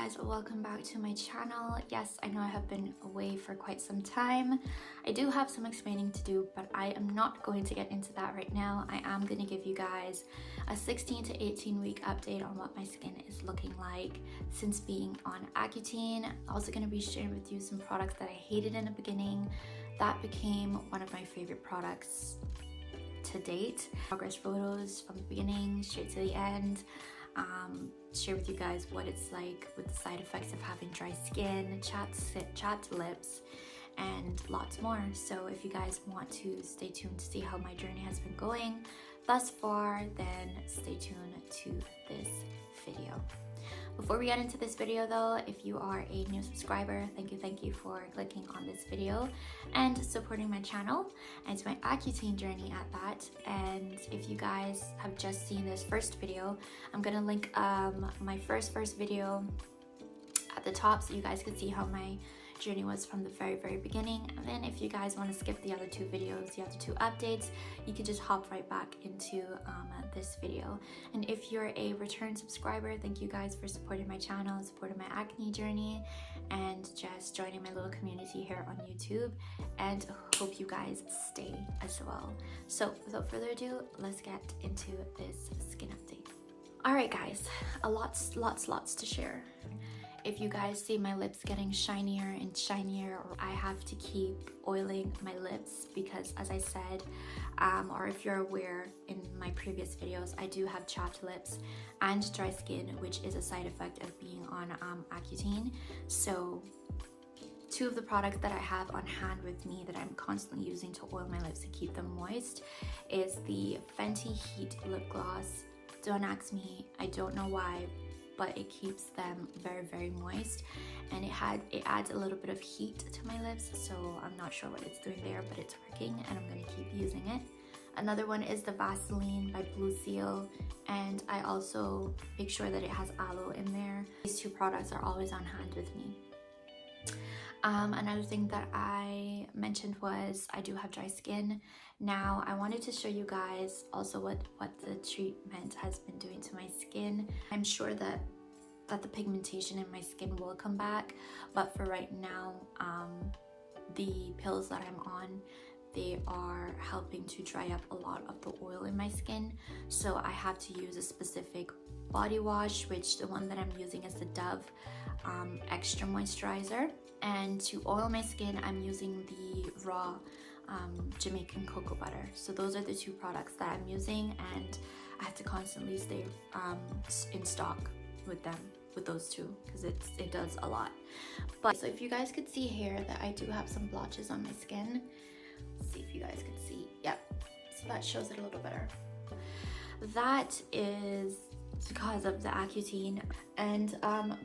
guys, welcome back to my channel. Yes, I know I have been away for quite some time. I do have some explaining to do, but I am not going to get into that right now. I am going to give you guys a 16 to 18 week update on what my skin is looking like since being on Accutane. Also going to be sharing with you some products that I hated in the beginning that became one of my favorite products to date. Progress photos from the beginning straight to the end. Share with you guys what it's like with the side effects of having dry skin, chapped lips, and lots more. So if you guys want to stay tuned to see how my journey has been going thus far, then stay tuned to this video. Before we get into this video though, if you are a new subscriber, thank you for clicking on this video and supporting my channel and my Acctane journey at that. And if you guys have just seen this first video, I'm gonna link my first video at the top so you guys can see how my journey was from the very beginning. And then if you guys want to skip the other two videos, the other two updates, you can just hop right back into this video. And if you're a return subscriber, thank you guys for supporting my channel, supporting my acne journey, and just joining my little community here on YouTube, and hope you guys stay as well. So without further ado, let's get into this skin update. All right guys, lots to share. If you guys see my lips getting shinier and shinier, or I have to keep oiling my lips because, as I said, or if you're aware in my previous videos, I do have chapped lips and dry skin, which is a side effect of being on Accutane. So two of the products that I have on hand with me that I'm constantly using to oil my lips to keep them moist is the Fenty Heat Lip Gloss. Don't ask me, I don't know why, but it keeps them very moist, and it adds a little bit of heat to my lips, so I'm not sure what it's doing there, but it's working and I'm gonna keep using it. Another one is the Vaseline by Blue Seal, and I also make sure that it has aloe in there. These two products are always on hand with me. Another thing that I mentioned was I do have dry skin. Now I wanted to show you guys also what the treatment has been doing to my skin. I'm sure that the pigmentation in my skin will come back, but for right now, the pills that I'm on, they are helping to dry up a lot of the oil in my skin. So I have to use a specific body wash, which the one that I'm using is the Dove Extra Moisturizer. And to oil my skin, I'm using the raw Jamaican cocoa butter. So those are the two products that I'm using, and I have to constantly stay in stock with those two because it does a lot. But so if you guys could see here that I do have some blotches on my skin. Let's see if you guys could see. Yep, so that shows it a little better. That is because of the Accutane, and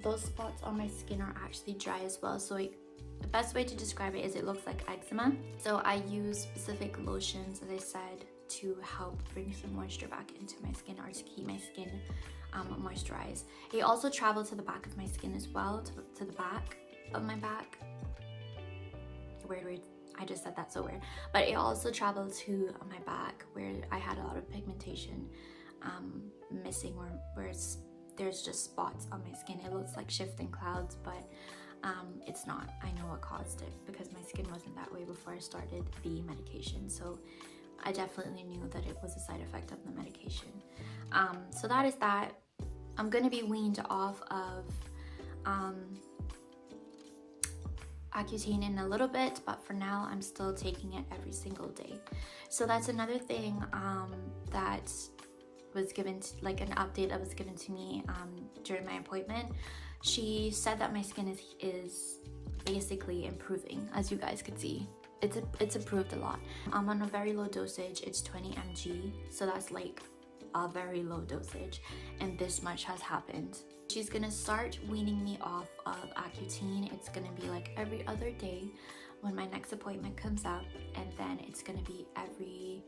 those spots on my skin are actually dry as well. So the best way to describe it is it looks like eczema. So I use specific lotions, as I said, to help bring some moisture back into my skin, or to keep my skin moisturized. It also travels to the back of my skin as well, to the back of my back. Weird, I just said that so weird. But it also travels to my back where I had a lot of pigmentation missing, where there's just spots on my skin. It looks like shifting clouds, but it's not. I know what caused it because my skin wasn't that way before I started the medication. So I definitely knew that it was a side effect of the medication. So that is that. I'm gonna be weaned off of Accutane in a little bit, but for now I'm still taking it every single day. So that's another thing that was given like an update that was given to me during my appointment. She said that my skin is basically improving, as you guys could see. It's improved a lot. I'm on a very low dosage. It's 20 mg, so that's like a very low dosage, and this much has happened. She's gonna start weaning me off of Accutane. It's gonna be like every other day when my next appointment comes up, and then it's gonna be every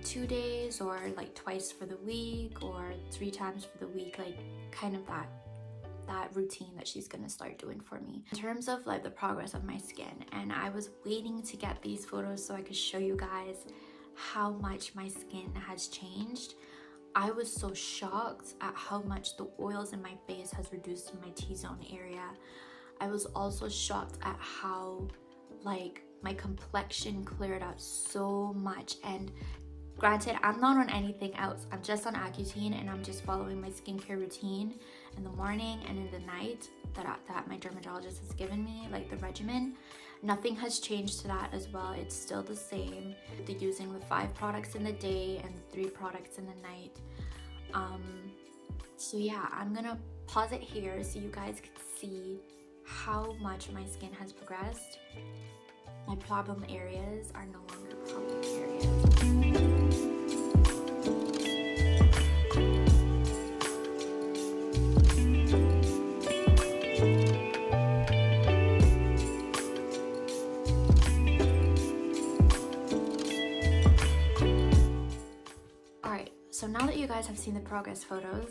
2 days, or like twice for the week, or 3 times for the week, like kind of that routine that she's gonna start doing for me in terms of like the progress of my skin. And I was waiting to get these photos so I could show you guys how much my skin has changed. I was so shocked at how much the oils in my face has reduced in my T-zone area. I was also shocked at how like my complexion cleared up so much. And granted, I'm not on anything else. I'm just on Accutane, and I'm just following my skincare routine in the morning and in the night that my dermatologist has given me, like the regimen. Nothing has changed to that as well. It's still the same. They're using the 5 products in the day and 3 products in the night. So yeah, I'm gonna pause it here so you guys can see how much my skin has progressed. My problem areas are no longer problem areas. So now that you guys have seen the progress photos,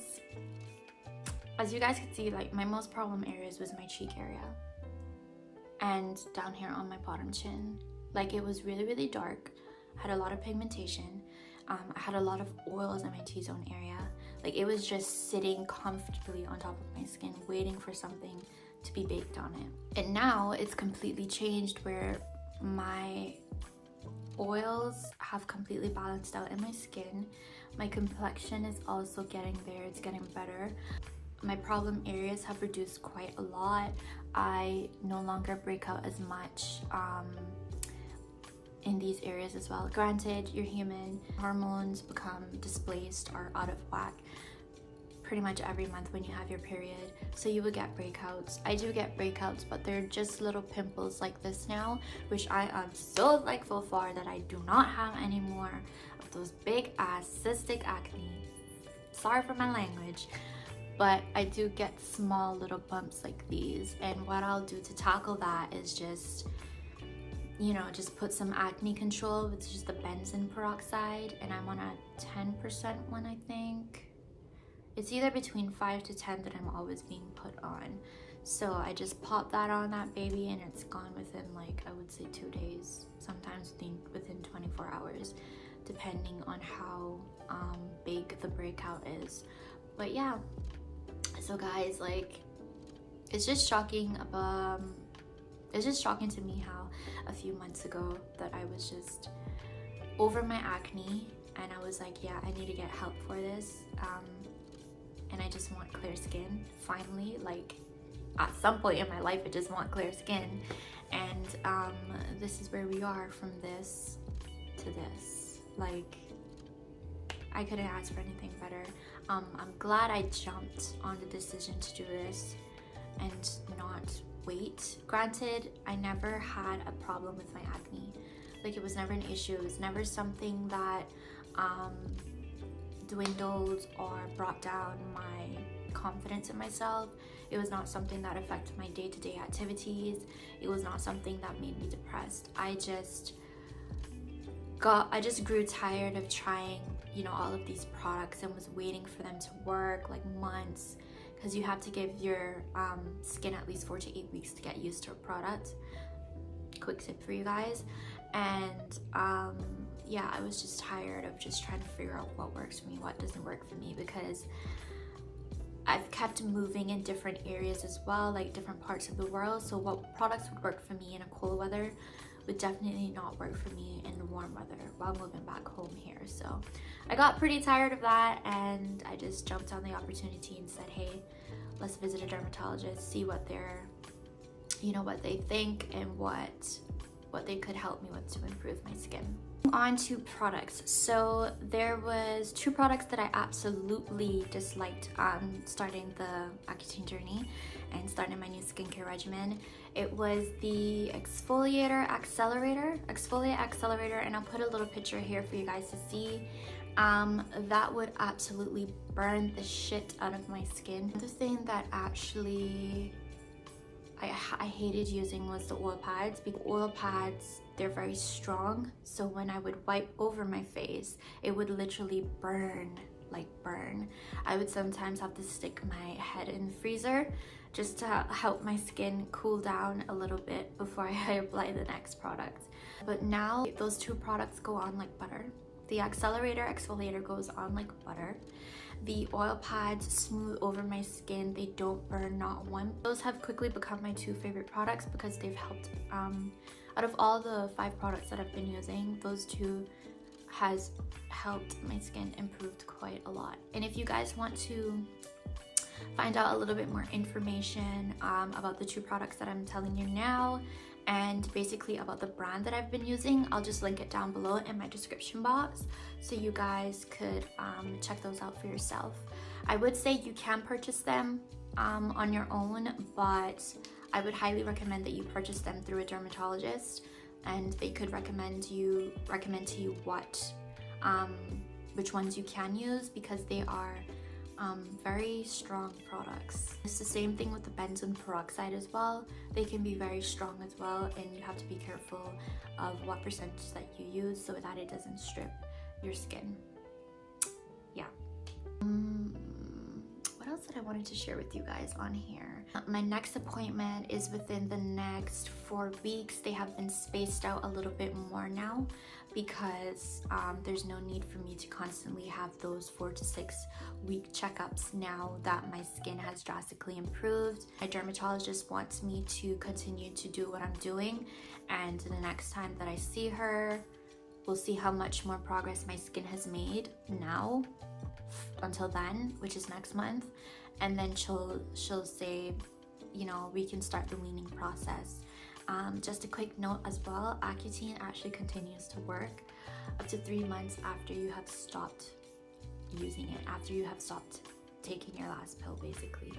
as you guys can see, like my most problem areas was my cheek area and down here on my bottom chin. Like it was really, really dark, had a lot of pigmentation. I had a lot of oils in my T-zone area. Like it was just sitting comfortably on top of my skin, waiting for something to be baked on it. And now it's completely changed where my oils have completely balanced out in my skin. My complexion is also getting there, it's getting better. My problem areas have reduced quite a lot. I no longer break out as much in these areas as well. Granted, you're human, hormones become displaced or out of whack pretty much every month when you have your period, so you will get breakouts. I do get breakouts, but they're just little pimples like this now, which I am so thankful for that I do not have any more of those big ass cystic acne. Sorry for my language, but I do get small little bumps like these, and what I'll do to tackle that is just, you know, just put some acne control with just the benzoyl peroxide, and I'm on a 10% one, I think. It's either between 5 to 10 that I'm always being put on. So I just pop that on that baby and it's gone within, like, I would say 2 days, sometimes within 24 hours, depending on how big the breakout is. But yeah, so guys, like, it's just shocking. It's just shocking to me how a few months ago that I was just over my acne and I was like, yeah, I need to get help for this. And I just want clear skin, finally. Like, at some point in my life, I just want clear skin. And this is where we are, from this to this. Like, I couldn't ask for anything better. I'm glad I jumped on the decision to do this and not wait. Granted, I never had a problem with my acne. Like, it was never an issue. It was never something that dwindled or brought down my confidence in myself. It was not something that affected my day-to-day activities. It was not something that made me depressed. I just grew tired of trying, you know, all of these products and was waiting for them to work, like months, because you have to give your skin at least 4 to 8 weeks to get used to a product. Quick tip for you guys. And yeah, I was just tired of just trying to figure out what works for me, what doesn't work for me, because I've kept moving in different areas as well, like different parts of the world. So what products would work for me in a cold weather would definitely not work for me in the warm weather while moving back home here. So I got pretty tired of that, and I just jumped on the opportunity and said, hey, let's visit a dermatologist, see what they're, you know, what they think and what they could help me with to improve my skin. On to products. So there was 2 products that I absolutely disliked starting the Acctane Journey and starting my new skincare regimen. It was the exfoliate accelerator, and I'll put a little picture here for you guys to see. That would absolutely burn the shit out of my skin. The thing that actually I hated using was the oil pads, because oil pads, they're very strong, so when I would wipe over my face, it would literally burn, like burn. I would sometimes have to stick my head in the freezer just to help my skin cool down a little bit before I apply the next product. But now those 2 products go on like butter. The accelerator exfoliator goes on like butter. The oil pads smooth over my skin. They don't burn, not one. Those have quickly become my 2 favorite products because they've helped, out of all the 5 products that I've been using, those 2 has helped my skin improved quite a lot. And if you guys want to find out a little bit more information about the 2 products that I'm telling you now, and basically about the brand that I've been using, I'll just link it down below in my description box so you guys could check those out for yourself. I would say you can purchase them on your own, but I would highly recommend that you purchase them through a dermatologist, and they could recommend to you what which ones you can use, because they are very strong products. It's the same thing with the benzoyl peroxide as well. They can be very strong as well, and you have to be careful of what percentage that you use so that it doesn't strip your skin. Yeah. What else that I wanted to share with you guys on here? My next appointment is within the next 4 weeks. They have been spaced out a little bit more now because there's no need for me to constantly have those 4 to 6 week checkups now that my skin has drastically improved. My dermatologist wants me to continue to do what I'm doing, and the next time that I see her, we'll see how much more progress my skin has made now until then, which is next month, and then she'll say, you know, we can start the weaning process. Just a quick note as well, Accutane actually continues to work up to 3 months after you have stopped using it, after you have stopped taking your last pill basically.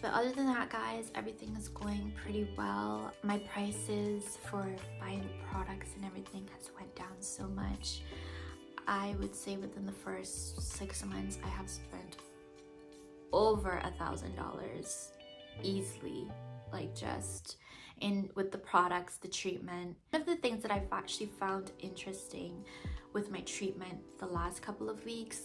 But other than that, guys, everything is going pretty well. My prices for buying the products and everything has went down so much. I would say within the first 6 months I have spent over $1,000 easily, like just with the products, the treatment. One of the things that I've actually found interesting with my treatment the last couple of weeks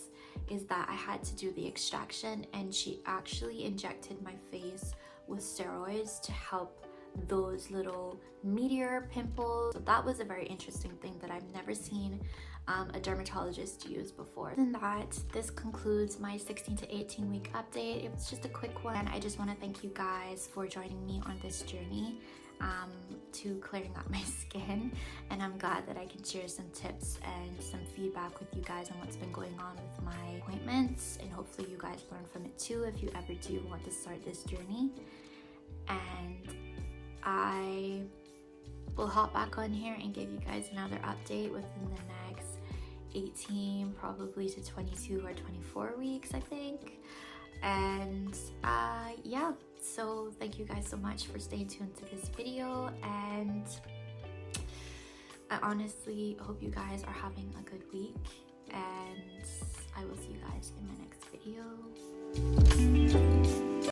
is that I had to do the extraction, and she actually injected my face with steroids to help those little meteor pimples. So that was a very interesting thing that I've never seen a dermatologist use before. Other than that, this concludes my 16 to 18 week update. It was just a quick one. I just want to thank you guys for joining me on this journey to clearing up my skin, and I'm glad that I can share some tips and some feedback with you guys on what's been going on with my appointments, and hopefully you guys learn from it too if you ever do want to start this journey. And I will hop back on here and give you guys another update within the next 18 probably to 22 or 24 weeks, I think. And yeah, so thank you guys so much for staying tuned to this video, and I honestly hope you guys are having a good week, and I will see you guys in my next video.